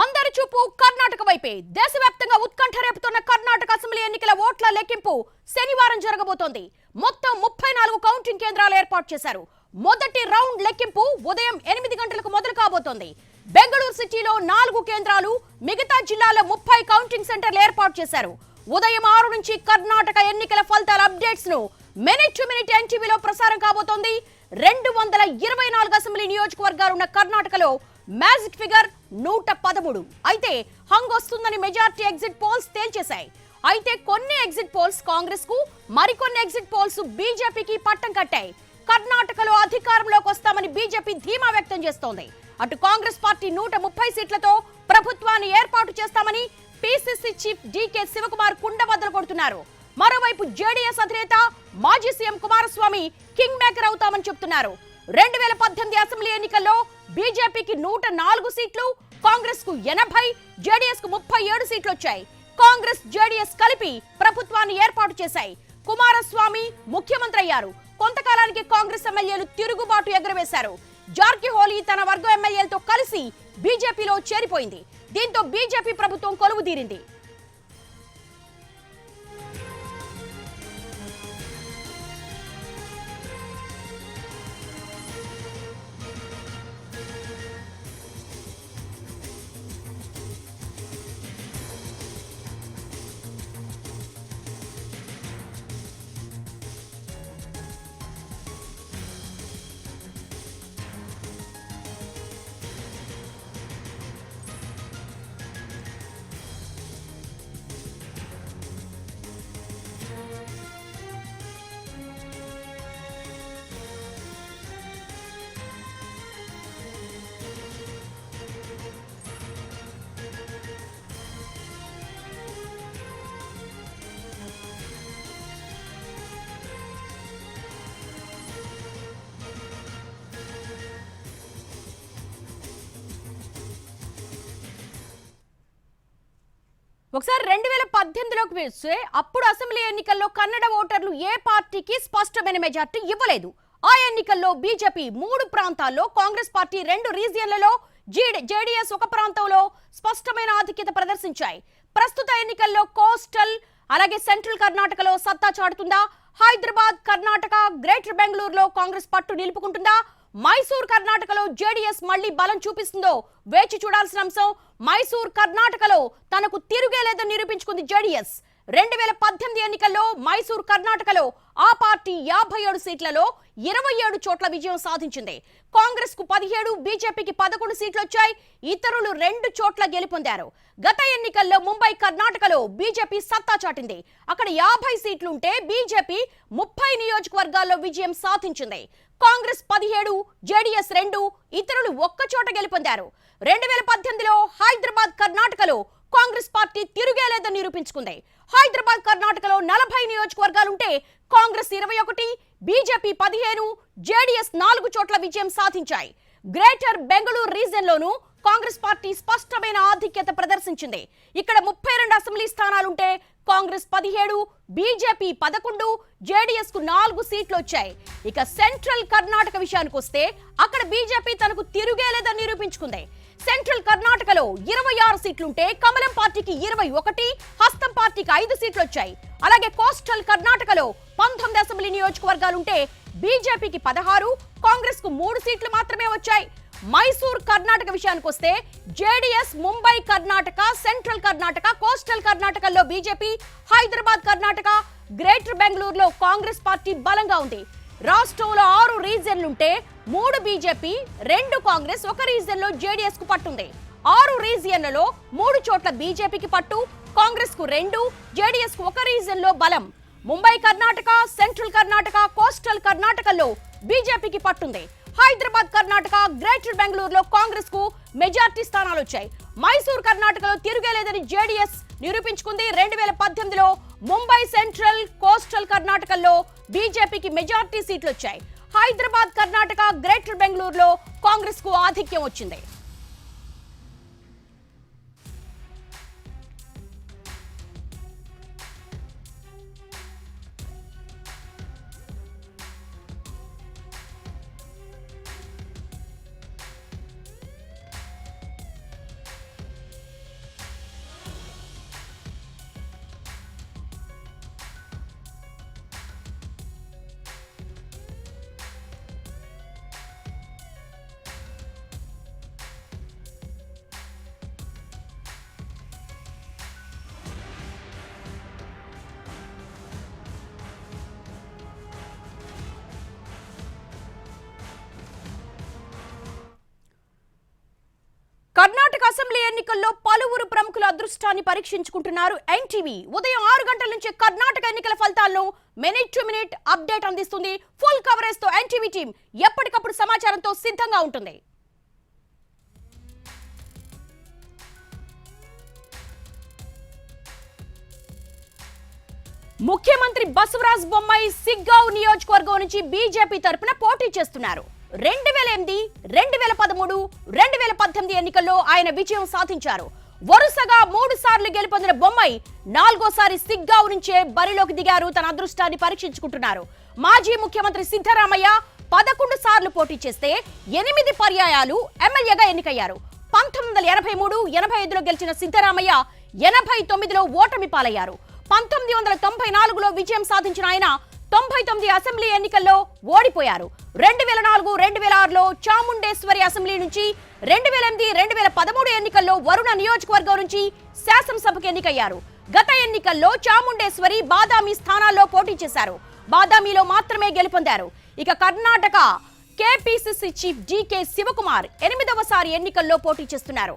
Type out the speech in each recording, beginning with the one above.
అందరి చూపు కర్ణాటక వైపే. దేశవ్యాప్తంగా ఉత్కంఠ రేపుతున్న కర్ణాటక అసెంబ్లీ ఎన్నికల ఓట్ల లెక్కింపు శనివారం జరగబోతోంది. మొత్తం 34 కౌంటింగ్ కేంద్రాలు ఏర్పాటు చేశారు. మొదటి రౌండ్ లెక్కింపు ఉదయం 8 గంటలకు మొదలు కాబోతోంది. బెంగళూరు సిటీలో 4 కేంద్రాలు, మిగతా జిల్లాల్లో 30 కౌంటింగ్ సెంటర్లు ఏర్పాటు చేశారు. ఉదయం 6 నుంచి కర్ణాటక ఎన్నికల ఫలితాల అప్డేట్స్ ను మినిట్ టు మినిట్ ఎన్టీవీలో ప్రసారం కాబోతోంది. 224 అసెంబ్లీ నియోజకవర్గాలున్న కర్ణాటకలో మ్యాజిక్ ఫిగర్ 113. అయితే హంగ్ వస్తుందని మెజారిటీ ఎగ్జిట్ పోల్స్ తేల్చేశాయి. అయితే కొన్ని ఎగ్జిట్ పోల్స్ కాంగ్రెస్ కు, మరికొన్ని ఎగ్జిట్ పోల్స్ బీజేపీకి పట్టం కట్టాయి. కర్ణాటకలో అధికారంలోకి వస్తామని బీజేపీ ధీమా వ్యక్తం చేస్తోంది. అటు కాంగ్రెస్ పార్టీ 130 సీట్లతో ప్రభుత్వాన్ని ఏర్పాటు చేస్తామని పీసీసీ చీఫ్ డీకే శివకుమార్ కుండబద్దలు కొడుతున్నారు. మరోవైపు జేడీఎస్ అధినేత మాజీ సీఎం కుమారస్వామి కింగ్ మేకర్ అవుతామని చెప్తున్నారు. 2018 అసెంబ్లీ ఎన్నికల్లో బీజేపీకి 104 సీట్లు, కాంగ్రెస్ కు 80, జేడీఎస్ కు 37 సీట్లు వచ్చాయి. కాంగ్రెస్ జేడీఎస్ కలిపి ప్రభుత్వాన్ని ఏర్పాటు చేశాయి. కుమారస్వామి ముఖ్యమంత్రి అయ్యారు. కొంతకాలానికి కాంగ్రెస్ ఎమ్మెల్యేలు తిరుగుబాటు ఎగురవేశారు. జార్కిహోలీ తన వర్గం ఎమ్మెల్యేలతో కలిసి బీజేపీలో చేరిపోయింది. దీంతో బీజేపీ ప్రభుత్వం కొలువుదీరింది. ఒకసారి 2018లోకి వేస్తే అప్పుడు అసెంబ్లీ ఎన్నికల్లో కన్నడ ఓటర్లు ఏ పార్టీకి స్పష్టమైన మెజార్టీ ఇవ్వలేదు. ఆ ఎన్నికల్లో బీజేపీ 3 ప్రాంతాల్లో, కాంగ్రెస్ పార్టీ 2 రీజియన్లలో, జేడీఎస్ 1 ప్రాంతంలో స్పష్టమైన ఆధిక్యత ప్రదర్శించాయి. ప్రస్తుత ఎన్నికల్లో కోస్టల్ అలాగే సెంట్రల్ కర్ణాటకలో సత్తా చాటుతుందా? హైదరాబాద్, కర్ణాటక, గ్రేటర్ బెంగళూరులో కాంగ్రెస్ పట్టు నిలుపుకుంటుందా? మైసూర్ కర్ణాటకలో జేడీఎస్ మళ్లీ బలం చూపిస్తుందో వేచి చూడాల్సిన అంశం. మైసూర్ కర్ణాటకలో తనకు తిరుగేలేదని నిరూపించుకుంది జేడీఎస్. 2018 ఎన్నికల్లో మైసూర్ కర్ణాటకలో ఆ పార్టీ 57 సీట్లలో 27 చోట్ల విజయం సాధించింది. కాంగ్రెస్ కు 17, బీజేపీకి 11 సీట్లు వచ్చాయి. ఇతరులు 2 చోట్ల గెలుపొందారు. గత ఎన్నికల్లో ముంబై కర్ణాటకలో బీజేపీ సత్తా చాటింది. అక్కడ 50 సీట్లుంటే బీజేపీ 30 నియోజకవర్గాల్లో విజయం సాధించింది. కాంగ్రెస్ 17, జేడీఎస్ 2, ఇతరులు 1 చోట గెలుపొందారు. 2018లో హైదరాబాద్ కర్ణాటకలో కాంగ్రెస్ పార్టీ తిరుగేలేదని నిరూపించుకుంది. హైదరాబాద్ కర్ణాటకలో 40 నియోజకవర్గాలుంటే కాంగ్రెస్ 21, బీజేపీ 15, జేడీఎస్ 4 చోట్ల విజయం సాధించాయి. గ్రేటర్ బెంగళూరు రీజియన్ లోనూ కాంగ్రెస్ పార్టీ స్పష్టమైన ఆధిక్యత ప్రదర్శించింది. ఇక్కడ 32 అసెంబ్లీ స్థానాలుంటే కాంగ్రెస్ 17, బీజేపీ 11, జేడీఎస్ కు 4 సీట్లు వచ్చాయి. ఇక సెంట్రల్ కర్ణాటక విషయానికి వస్తే అక్కడ బీజేపీ తనకు తిరుగేలేదని నిరూపించుకుంది. సెంట్రల్ కర్ణాటకలో 26 సీట్లుంటే కమలం పార్టీకి 21, హస్తం పార్టీకి 5 సీట్లు వచ్చాయి. అలాగే కోస్టల్ కర్ణాటకలో 19 అసెంబ్లీ నియోజకవర్గాలుంటే బీజేపీకి 16, కాంగ్రెస్ కు 3 సీట్లు మాత్రమే వచ్చాయి. మైసూర్ కర్ణాటక విషయానికి వస్తే JDS Mumbai Karnataka, central Karnataka, coastal కర్ణాటకల్లో బీజేపీ, హైదరాబాద్ కర్ణాటక, గ్రేటర్ బెంగళూరులో కాంగ్రెస్ పార్టీ బలంగా ఉంది. రాష్ట్రంలో 6 రీజియన్లుంటే 3 బీజేపీ, 2 కాంగ్రెస్, 1 రీజియన్లో జేడీఎస్ కు పట్టుంది. 6 రీజియన్లలో 3 చోట్ల బీజేపీకి పట్టు, కాంగ్రెస్ కు 2, జేడీఎస్ కు 1 రీజియన్లో బలం. ముంబై కర్ణాటక, సెంట్రల్ కర్ణాటక, కోస్టల్ కర్ణాటకల్లో బీజేపీకి పట్టుంది. హైదరాబాద్ కర్ణాటక, గ్రేటర్ బెంగళూరులో కాంగ్రెస్ కు మెజార్టీ స్థానాలు వచ్చాయి. మైసూర్ కర్ణాటకలో తిరుగేలేదని జేడీఎస్ నిరూపించుకుంది. 2018లో ముంబై, సెంట్రల్, కోస్టల్ కర్ణాటకల్లో బీజేపీకి మెజార్టీ సీట్లు వచ్చాయి. హైదరాబాద్ కర్ణాటక, గ్రేటర్ బెంగళూరులో కాంగ్రెస్ కు ఆధిక్యం వచ్చింది. కర్ణాటక అసెంబ్లీ ఎన్నికల్లో పలువురు ప్రముఖుల అదృష్టాన్ని పరీక్షించుకుంటున్నారు. ఎన్టీవీ ఉదయం 6 గంటల నుంచి కర్ణాటక ఎన్నికల ఫలితాలను మినిట్ టు మినిట్ అప్డేట్ అందిస్తుంది. ఫుల్ కవరేజ్ తో ఎన్టీవీ టీం ఎప్పటికప్పుడు సమాచారంతో సిద్ధంగా ఉంటుంది. ముఖ్యమంత్రి బసవరాజ్ బొమ్మాయి సిగ్గావ్ నియోజకవర్గం నుంచి బీజేపీ తరపున పోటీ చేస్తున్నారు. 2008, 2013, 2018 ఎన్నికల్లో ఆయన విజయం సాధించారు. వరుసగా 3 సార్లు గెలుపొందిన బొమ్మాయి 4వసారి సిగ్గావ్ నుంచే బరిలోకి దిగారు. తన అదృష్టాన్ని పరీక్షించుకుంటున్నారు. మాజీ ముఖ్యమంత్రి సిద్ధరామయ్య 11 సార్లు పోటీ చేస్తే 8 పర్యాయాలు ఎమ్మెల్యేగా ఎన్నికయ్యారు. 1983, 85లో గెలిచిన సిద్ధరామయ్య 89లో ఓటమి పాలయ్యారు. 1994లో విజయం సాధించిన ఆయన 99 అసెంబ్లీ ఎన్నికల్లో ఓడిపోయారు. 2004, 2006లో చాముండేశ్వరి అసెంబ్లీ నుంచి, 2008, 2013 ఎన్నికల్లో వరుణ నియోజకవర్గం నుంచి శాసనసభకు ఎన్నికయ్యారు. గత ఎన్నికల్లో చాముండేశ్వరి, బాదామి స్థానాల్లో పోటీ చేశారు. బాదామిలో మాత్రమే గెలుపొందారు. ఇక Karnataka KPCC chief DK Shivakumar 8వసారి ఎన్నికల్లో పోటీ చేస్తున్నారు.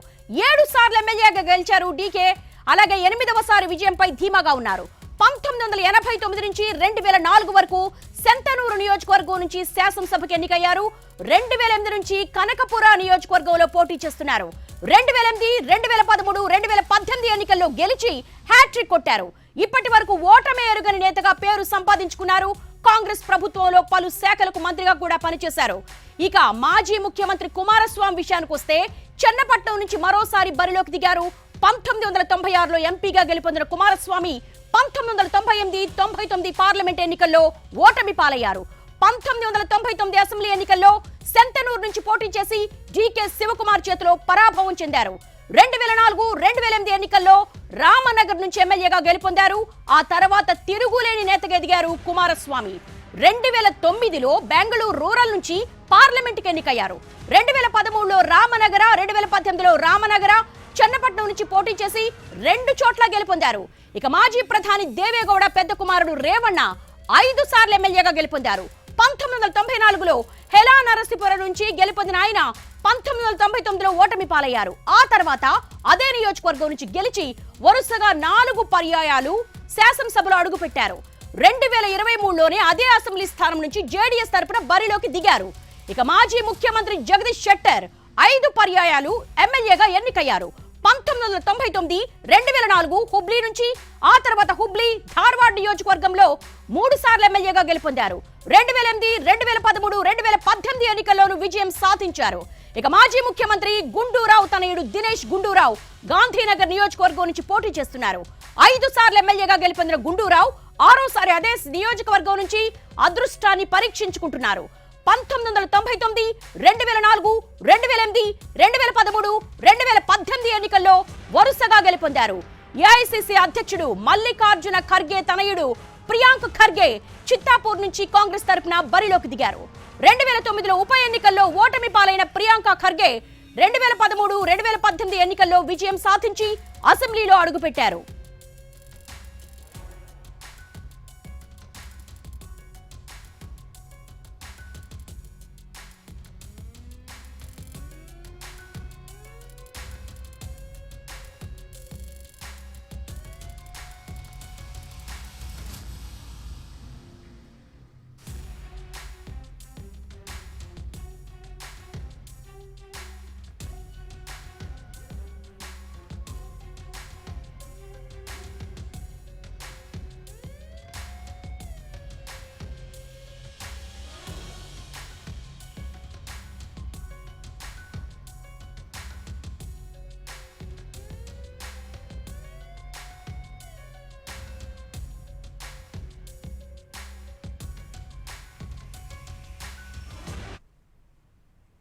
7 సార్లు ఎమ్మెల్యేగా గెలిచారు డీకే. అలాగే 8వసారి విజయంపై ధీమాగా ఉన్నారు. 1989 నుంచి 2004 వరకు సెంతనూరు నియోజకవర్గం నుంచి శాసనసభకు ఎన్నికయ్యారు. 2008 నుంచి కనకపుర నియోజకవర్గంలో పోటీ చేస్తున్నారు. 2008, 2013, 2018 ఎన్నికల్లో గెలిచి హ్యాట్రిక్ కొట్టారు. ఇప్పటి వరకు ఓటమి ఎరుగని నేతగా పేరు సంపాదించుకున్నారు. కాంగ్రెస్ ప్రభుత్వంలో పలు శాఖలకు మంత్రిగా కూడా పనిచేశారు. ఇక మాజీ ముఖ్యమంత్రి కుమారస్వామి విషయానికి వస్తే చెన్నపట్నం నుంచి మరోసారి బరిలోకి దిగారు. 1996లో ఎంపీగా గెలుపొందిన కుమారస్వామి 1998, 99 పార్లమెంట్ ఎన్నికల్లో ఓటమి పాలయ్యారు. 1999 అసెంబ్లీ ఎన్నికల్లో సెంతనూరు నుంచి పోటీ చేసి డీకే శివకుమార్ చేతిలో పరాభవం చెందారు. 2004, 2008 ఎన్నికల్లో రామనగర్ నుంచి ఎమ్మెల్యేగా గెలుపొందారు. ఆ తర్వాత తిరుగులేని నేతగా ఎదిగారు కుమారస్వామి. 2009లో బెంగళూరు రూరల్ నుంచి పార్లమెంట్కి ఎన్నికయ్యారు. 2013లో రామనగర, 2018లో రామనగర, చెన్నపట్నం నుంచి పోటీ చేసి 2 చోట్ల గెలుపొందారు. ఇక మాజీ ప్రధాని దేవేగౌడ పెద్ద కుమారుడు రేవಣ್ణ 5 సార్లు ఎమ్మెల్యేగా గెలుపొందారు. 1994లో హెలా నరసీపురం నుంచి గెలుపొందిన ఆయన 1999లో ఓటమి పాలయ్యారు. ఆ తర్వాత అదే నియోజకవర్గం నుంచి గెలిచి వరుసగా 4 పర్యాయాలు శాసనసభలో అడుగుపెట్టారు. 2023లోనే అదే అసెంబ్లీ స్థానం నుంచి జేడీఎస్ తరపున బరిలోకి దిగారు. ఇక మాజీ ముఖ్యమంత్రి జగదీష్ షెట్టర్ 5 పర్యాయాలు ఎమ్మెల్యేగా ఎన్నికయ్యారు. 1999, 2004 హుబ్లీ నుంచి, ఆ తర్వాత హుబ్లీ, ధార్వాడ్ నియోజకవర్గంలో 3 సార్లు ఎమ్మెల్యేగా గెలుపొందారు. 2008, 2013, 2018 ఎన్నికల్లోనూ విజయం సాధించారు. ఇక మాజీ ముఖ్యమంత్రి గుండూరావు తనయుడు దినేష్ గుండూరావు గాంధీనగర్ నియోజకవర్గం నుంచి పోటీ చేస్తున్నారు. 5 సార్లు ఎమ్మెల్యేగా గెలుపొందిన గుండూరావు 6వసారి అదే నియోజకవర్గం నుంచి అదృష్టాన్ని పరీక్షించుకుంటున్నారు. 1999, 2004, 2008, 2013, 2018 ఎన్నికల్లో వరుసగా గెలుపొందారు. ఏఐసీసీ అధ్యక్షుడు మల్లికార్జున ఖర్గే తనయుడు ప్రియాంక్ ఖర్గే చిత్తాపూర్ నుంచి కాంగ్రెస్ తరపున బరిలోకి దిగారు. 2009లో ఉప ఎన్నికల్లో ఓటమి పాలైన ప్రియాంక ఖర్గే 2013, 2018 ఎన్నికల్లో విజయం సాధించి అసెంబ్లీలో అడుగుపెట్టారు.